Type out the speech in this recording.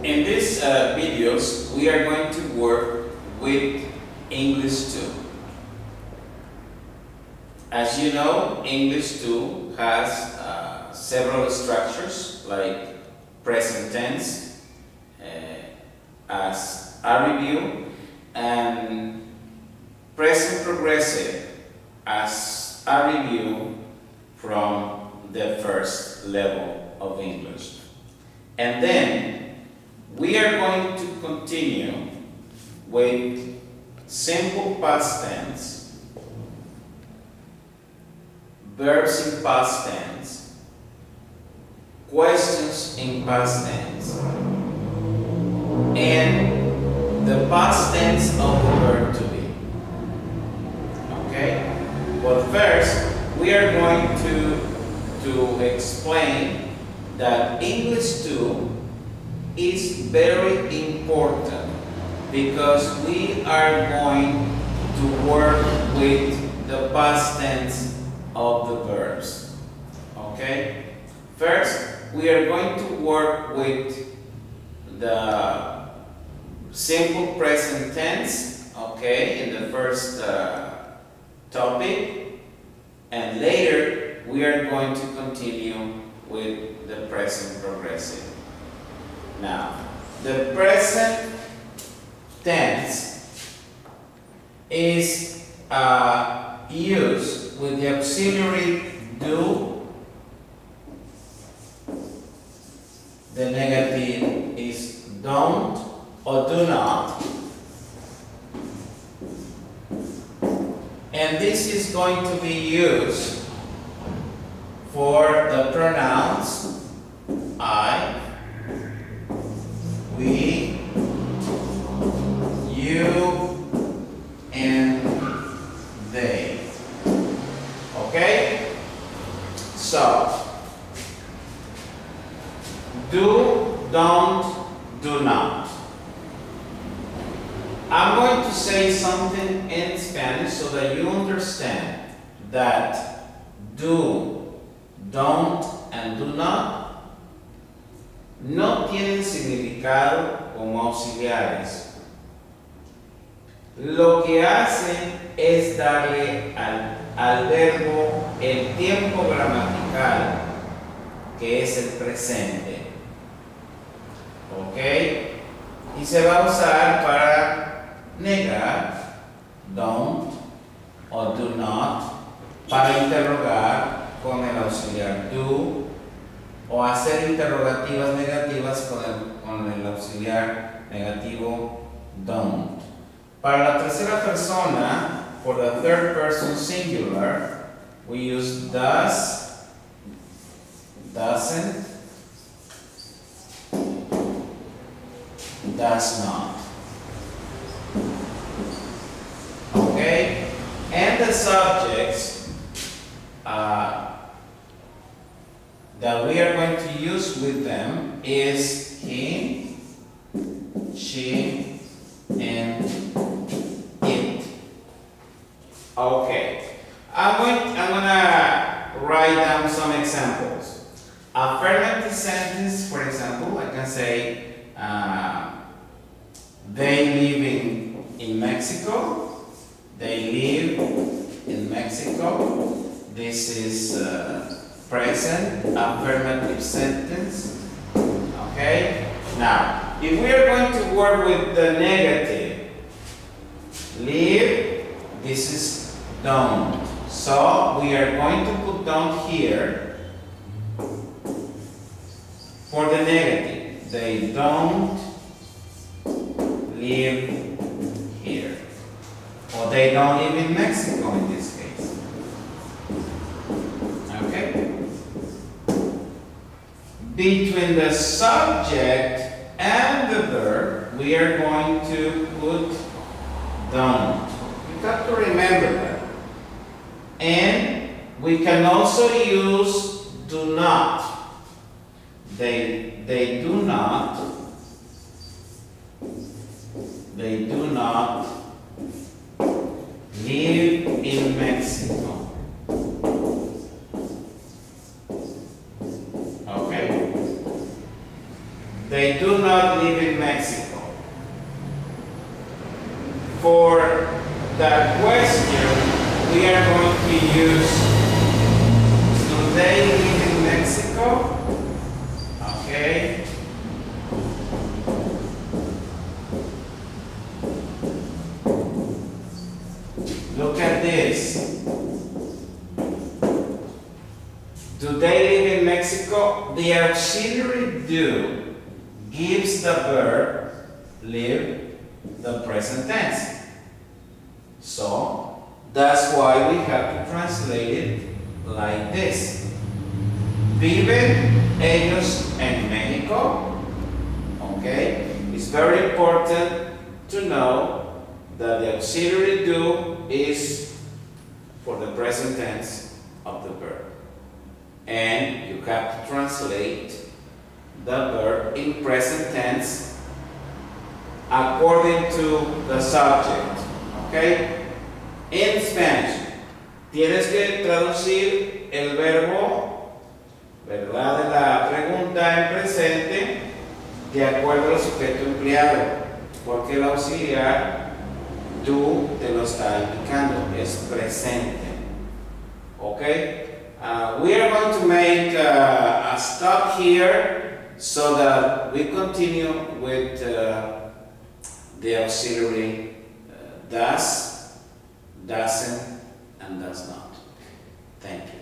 In these videos, we are going to work with English 2. As you know, English 2 has several structures like present tense as a review and present progressive as a review from the first level of English. And then we are going to continue with simple past tense, verbs in past tense, questions in past tense, and the past tense of the verb to be. Okay? But first, we are going to explain that English 2 is very important because we are going to work with the past tense of the verbs. Okay? First, we are going to work with the simple present tense, okay, in the first topic, and later we are going to continue with the present progressive. Now, the present tense is used with the auxiliary do. The negative is don't or do not. And this is going to be used for the pronouns I, we, you, and they. Okay? So, do, don't, do not. I'm going to say something in Spanish so that you understand that do, don't, and do not no tienen significado como auxiliares. Lo que hacen es darle al verbo el tiempo gramatical, que es el presente. ¿Ok? Y se va a usar para negar, don't o do not, para interrogar con el auxiliar do, o hacer interrogativas negativas con el auxiliar negativo don't. Para la tercera persona, for the third person singular, we use does, doesn't, does not. Okay? And the subjects that we are going to use with them is he, she, and it. Okay. I'm gonna write down some examples. Affirmative sentence, for example, I can say they live in Mexico. They live in Mexico. This is present affirmative sentence. Okay? Now, if we are going to work with the negative, live, this is don't. So we are going to put don't here for the negative. They don't live here. Or they don't live in Mexico in this case. Okay? Between the subject and the verb, we are going to put don't. You got to remember that. And we can also use do not. They do not live in Mexico. Okay? They do not live in Mexico. For that question, we are going to use, do they live in Mexico? Okay. Look at this. Do they live in Mexico? The auxiliary do gives the verb live the present tense. So that's why we have to translate it like this. Viven ellos en México. Okay? It's very important to know that the auxiliary do is for the present tense of the verb. And you have to translate the verb in present tense according to the subject. Okay? En Spanish, tienes que traducir el verbo, ¿verdad?, de la pregunta en presente de acuerdo al sujeto empleado, porque el auxiliar tú te lo está indicando, es presente. Okay? We are going to make a stop here so that we continue with the auxiliary does, doesn't, and does not. Thank you.